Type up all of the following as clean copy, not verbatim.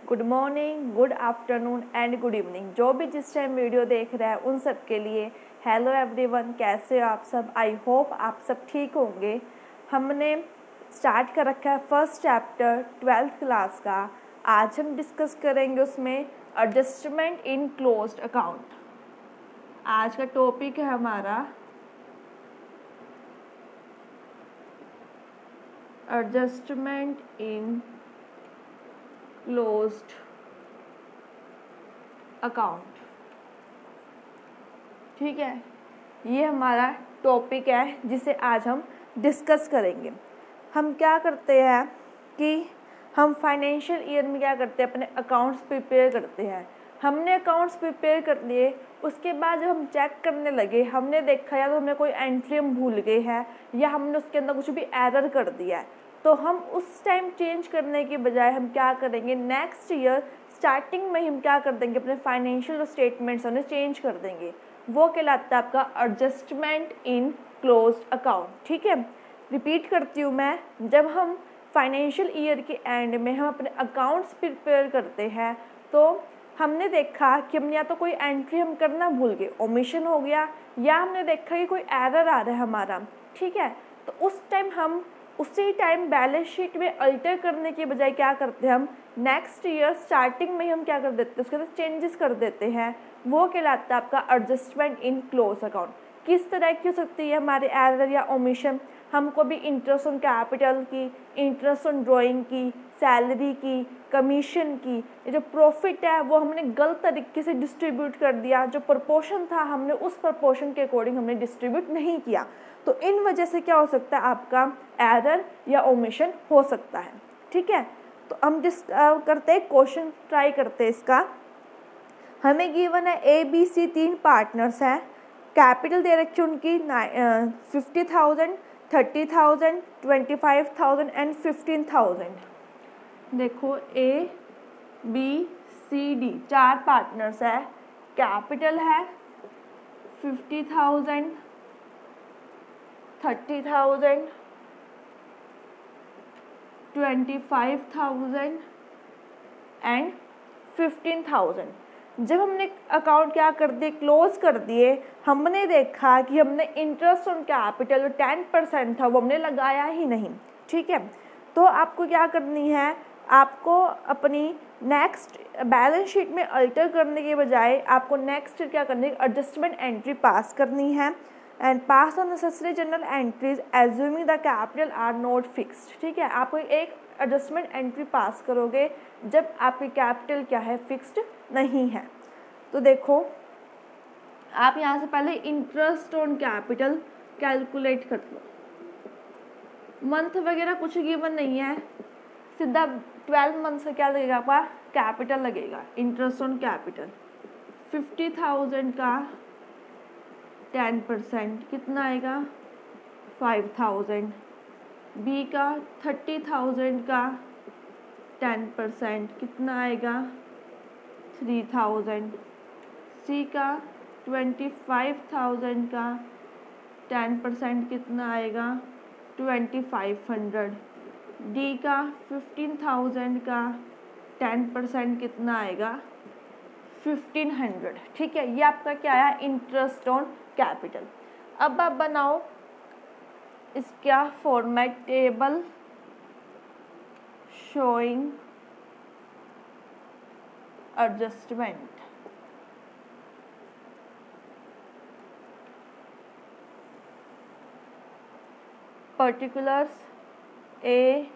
Good morning, good afternoon and good evening. जो भी जिस टाइम वीडियो देख रहा है उन सब के लिए हेलो एवरीवन, कैसे हो आप सब। आई होप आप सब ठीक होंगे। हमने स्टार्ट कर रखा है फर्स्ट चैप्टर 12th क्लास का। आज हम डिस्कस करेंगे उसमें एडजस्टमेंट इन क्लोज्ड अकाउंट। आज का टॉपिक है हमारा एडजस्टमेंट इन क्लोज्ड अकाउंट। ठीक है, ये हमारा टॉपिक है जिसे आज हम डिस्कस करेंगे। हम क्या करते हैं कि हम फाइनेंशियल ईयर में क्या करते हैं, अपने अकाउंट्स प्रिपेयर करते हैं। हमने अकाउंट्स प्रिपेयर कर लिए, उसके बाद जब हम चेक करने लगे हमने देखा या तो हमने कोई एंट्री हम भूल गए हैं या हमने उसके अंदर कुछ भी एरर कर दिया है, तो हम उस टाइम चेंज करने के बजाय हम क्या करेंगे, नेक्स्ट ईयर स्टार्टिंग में हम क्या कर देंगे, अपने फाइनेंशियल स्टेटमेंट्स उन्हें चेंज कर देंगे। वो कहलाता है आपका एडजस्टमेंट इन क्लोज्ड अकाउंट। ठीक है, रिपीट करती हूँ मैं। जब हम फाइनेंशियल ईयर के एंड में हम अपने अकाउंट्स प्रिपेयर करते हैं तो हमने देखा कि हमने या तो कोई एंट्री हम करना भूल गए, ओमिशन हो गया, या हमने देखा कि कोई एरर आ रहा है हमारा। ठीक है, तो उस टाइम हम उसी टाइम बैलेंस शीट में अल्टर करने के बजाय क्या करते हैं, हम नेक्स्ट ईयर स्टार्टिंग में हम क्या कर देते हैं, उसके अंदर चेंजेस कर देते हैं। वो कहलाता है आपका एडजस्टमेंट इन क्लोज अकाउंट। किस तरह की हो सकती है हमारे एरर या ओमिशन, हमको भी इंटरेस्ट ऑन कैपिटल की, इंटरेस्ट ऑन ड्राइंग की, सैलरी की, कमीशन की, ये जो प्रॉफिट है वो हमने गलत तरीके से डिस्ट्रीब्यूट कर दिया। जो प्रोपोर्शन था हमने उस प्रोपोर्शन के अकॉर्डिंग हमने डिस्ट्रीब्यूट नहीं किया, तो इन वजह से क्या हो सकता है, आपका एरर या ओमिशन हो सकता है। ठीक है, तो हम जिस करते हैं क्वेश्चन ट्राई करते हैं इसका। हमें गिवन है ABC 3 पार्टनर्स हैं, कैपिटल दे रखी है उनकी 50,000, 30,000, 25,000 एंड 15,000। देखो ABCD 4 पार्टनर्स है, कैपिटल है 50,000, 30,000, 25,000 एंड 15,000। जब हमने अकाउंट क्या कर दिए, क्लोज कर दिए, हमने देखा कि हमने इंटरेस्ट ऑन कैपिटल 10% था वो हमने लगाया ही नहीं। ठीक है, तो आपको क्या करनी है, आपको अपनी नेक्स्ट बैलेंस शीट में अल्टर करने के बजाय आपको नेक्स्ट क्या करनी है, एडजस्टमेंट एंट्री पास करनी है। And pass on necessary general entries assuming the capital R not fixed. ठीक है, आपको एक एडजस्टमेंट एंट्री पास करोगे जब आपकी कैपिटल क्या है, फिक्स्ड नहीं है। तो देखो आप यहाँ से पहले इंटरेस्ट ऑन कैपिटल कैलकुलेट कर लो। मंथ वगैरह कुछ गिवन नहीं है, सीधा 12 मंथ से क्या लगेगा, आपका कैपिटल लगेगा। इंटरेस्ट ऑन कैपिटल 50,000 का 10% कितना आएगा, 5,000। बी का 30,000 का 10% कितना आएगा, 3,000। सी का 25,000 का 10% कितना आएगा, 2,500। डी का 15,000 का 10% कितना आएगा, 1,500। ठीक है, ये आपका क्या है, इंटरेस्ट ऑन कैपिटल। अब आप बनाओ इसका format, table showing adjustment. Particulars ABCD,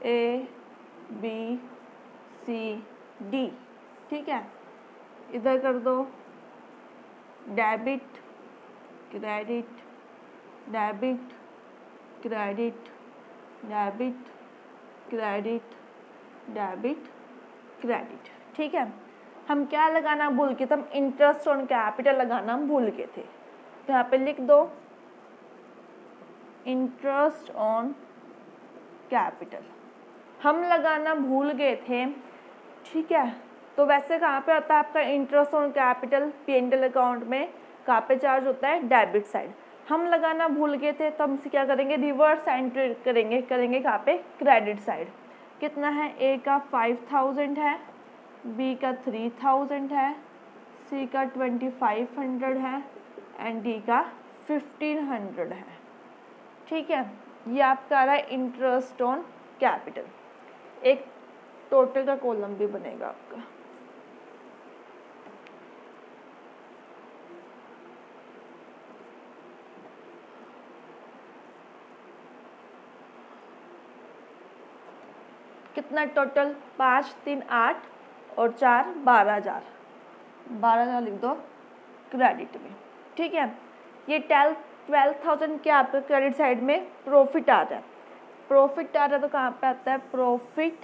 ABCD। ठीक है, इधर कर दो debit credit, debit credit, debit credit, debit credit. ठीक है, हम क्या लगाना भूल गए थे, हम इंटरेस्ट ऑन कैपिटल लगाना भूल गए थे। तो यहाँ पे लिख दो इंटरेस्ट ऑन कैपिटल हम लगाना भूल गए थे। ठीक है, तो वैसे कहाँ पे आता है आपका interest on capital P&L account में, कहाँ पे चार्ज होता है, डेबिट साइड। हम लगाना भूल गए थे तो हम इसे क्या करेंगे, रिवर्स एंट्री करेंगे कहाँ पे, क्रेडिट साइड। कितना है, ए का 5000 है, बी का 3000 है, सी का 2500 है एंड डी का 1500 है। ठीक है, ये आपका आ रहा है इंटरेस्ट ऑन कैपिटल। एक टोटल का कॉलम भी बनेगा आपका। कितना टोटल, 5 3 8 और 4 12,000। 12,000 लिख दो क्रेडिट में। ठीक है, ये 12,000 क्या आपका क्रेडिट साइड में प्रॉफिट आ रहा है। प्रॉफिट आ रहा है तो कहाँ पे आता है, profit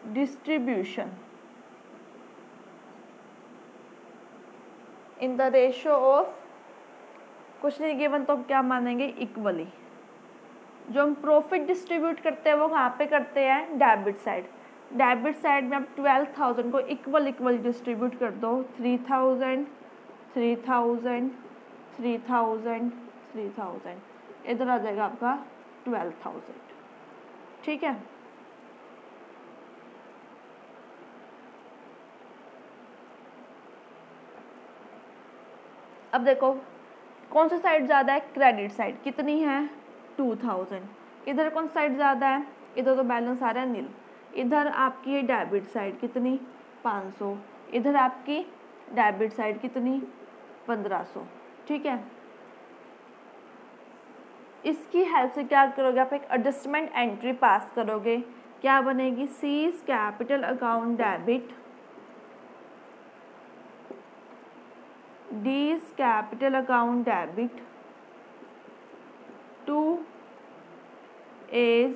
distribution in the ratio of, कुछ नहीं गिवन तो हम क्या मानेंगे, इक्वली। जो हम प्रॉफिट डिस्ट्रीब्यूट करते हैं वो कहाँ पे करते हैं, डेबिट साइड। डेबिट साइड में आप 12,000 को इक्वल डिस्ट्रीब्यूट कर दो, 3,000 3,000 3,000 3,000, इधर आ जाएगा आपका 12,000। ठीक है, अब देखो कौन सा साइड ज़्यादा है, क्रेडिट साइड। कितनी है, 2,000। इधर कौन सा साइड ज़्यादा है, इधर तो बैलेंस आ रहा है नील। इधर आपकी है डेबिट साइड कितनी, 500। इधर आपकी डेबिट साइड कितनी, 1500। ठीक है, इसकी हेल्प से क्या करोगे आप, एक एडजस्टमेंट एंट्री पास करोगे। क्या बनेगी, C's capital account debit, D's capital account debit to A's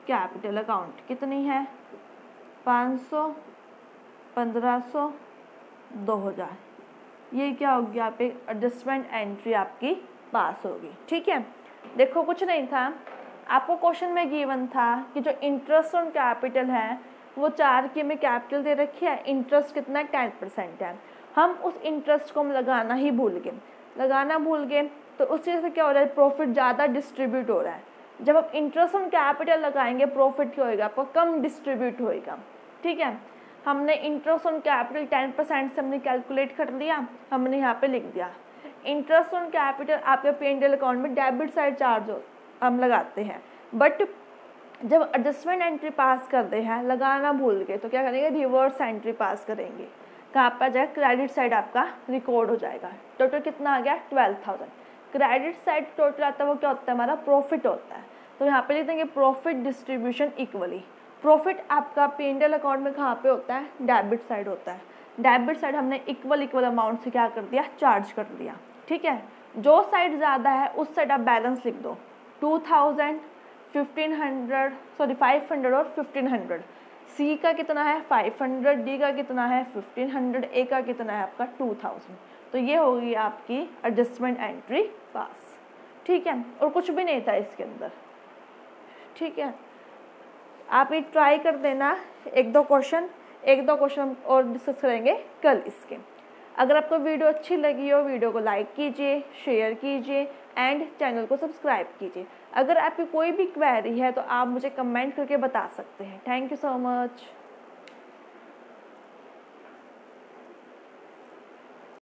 capital account. कितनी है, 500 1500 2000। ये क्या होगी, आप एक एडजस्टमेंट एंट्री आपकी पास होगी। ठीक है, देखो कुछ नहीं था, आपको क्वेश्चन में गिवन था कि जो इंटरेस्ट ऑन कैपिटल है वो 4 की में कैपिटल दे रखी है, इंटरेस्ट कितना 10% है। हम उस इंटरेस्ट को हम लगाना ही भूल गए, तो उस चीज़ से क्या हो रहा है, प्रॉफिट ज़्यादा डिस्ट्रीब्यूट हो रहा है। जब आप इंटरेस्ट ऑन कैपिटल लगाएंगे प्रॉफिट क्या होएगा, आपको कम डिस्ट्रीब्यूट होएगा। ठीक है, हमने इंटरेस्ट ऑन कैपिटल 10% से हमने कैलकुलेट कर लिया, हमने यहाँ पे लिख दिया। इंटरेस्ट ऑन कैपिटल आपके P&L अकाउंट में डेबिट साइड चार्ज हम लगाते हैं, बट जब एडजस्टमेंट एंट्री पास करते हैं लगाना भूल गए तो क्या करेंगे, रिवर्स एंट्री पास करेंगे। कहाँ पर जाएगा, क्रेडिट साइड आपका रिकॉर्ड हो जाएगा। टोटल कितना आ गया, 12,000। क्रेडिट साइड टोटल आता है वो क्या होता है, हमारा प्रॉफिट होता है। तो यहाँ पे लिख देंगे प्रॉफिट डिस्ट्रीब्यूशन इक्वली। प्रॉफिट आपका P&L अकाउंट में कहाँ पे होता है, डेबिट साइड होता है। डेबिट साइड हमने इक्वल अमाउंट से क्या कर दिया, चार्ज कर दिया। ठीक है, जो साइड ज़्यादा है उस साइड आप बैलेंस लिख दो, 2,000 1500 सॉरी 500 और 1500। सी का कितना है 500, डी का कितना है 1500, ए का कितना है आपका 2000। तो ये होगी आपकी एडजस्टमेंट एंट्री पास। ठीक है, और कुछ भी नहीं था इसके अंदर। ठीक है, आप ये ट्राई कर देना, एक दो क्वेश्चन हम और डिस्कस करेंगे कल इसके। अगर आपको वीडियो अच्छी लगी हो, वीडियो को लाइक कीजिए, शेयर कीजिए एंड चैनल को सब्सक्राइब कीजिए। अगर आपकी कोई भी क्वेरी है तो आप मुझे कमेंट करके बता सकते हैं। Thank you so much.